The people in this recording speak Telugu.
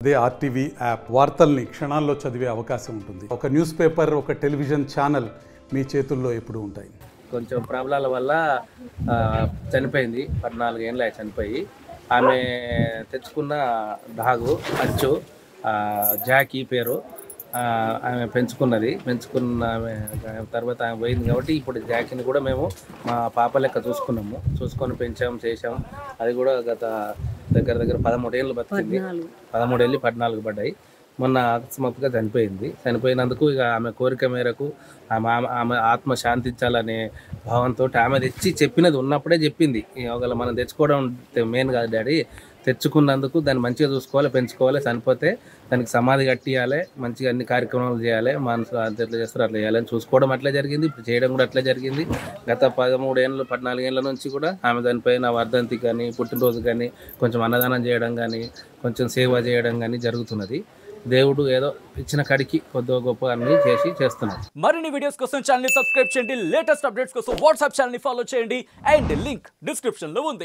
అదే ఆర్టీవీ యాప్ వార్తల్ని క్షణాల్లో చదివే అవకాశం ఉంటుంది. ఒక న్యూస్ పేపర్, ఒక టెలివిజన్ ఛానల్ మీ చేతుల్లో ఎప్పుడూ ఉంటాయి. కొంచెం ప్రాబ్లాల వల్ల చనిపోయింది. 14 ఏళ్ళ చనిపోయి. ఆమె తెచ్చుకున్న డాగు అచ్చు, జాకీ పేరు. ఆమె పెంచుకున్న ఆమె తర్వాత ఆమె పోయింది కాబట్టి ఇప్పుడు జాకీని కూడా మేము మా పాప లెక్క చూసుకొని పెంచాం, చేసాం. అది కూడా దగ్గర 13 ఏళ్ళు బతికింది. 13 ఏళ్ళు 14 పడ్డాయి. మొన్న అకస్మాత్తుగా చనిపోయినందుకు ఇక ఆమె కోరిక మేరకు ఆమె ఆత్మ శాంతించాలనే భావంతో ఆమె తెచ్చి చెప్పినది ఉన్నప్పుడే చెప్పింది. ఒకవేళ మనం తెచ్చుకోవడం మెయిన్ కాదు డాడీ, తెచ్చుకున్నందుకు దాన్ని మంచిగా చూసుకోవాలి, పెంచుకోవాలి, చనిపోతే దానికి సమాధి కట్టియాలి, మంచిగా అన్ని కార్యక్రమాలు చేయాలి, మనసు ఎట్లా చేస్తారో అట్లా చేయాలని చూసుకోవడం అట్లా జరిగింది. ఇప్పుడు చేయడం కూడా అట్లా జరిగింది. గత 13 ఏళ్ళు 14 ఏళ్ళ నుంచి కూడా ఆమె దానిపైన వర్ధంతి కానీ, పుట్టినరోజు కానీ, కొంచెం అన్నదానం చేయడం కానీ, కొంచెం సేవ చేయడం కానీ జరుగుతున్నది. దేవుడు ఏదో ఇచ్చిన కడికి కొద్దిగా గొప్ప అన్ని చేస్తున్నారు. మరిన్ని వీడియోస్ కోసం ఛానల్ ని సబ్స్క్రైబ్ చేయండి. లేటెస్ట్ అప్డేట్స్ కోసం వాట్సాప్ ఛానల్ ని ఫాలో చేయండి. అండ్ లింక్ డిస్క్రిప్షన్ లో ఉంది.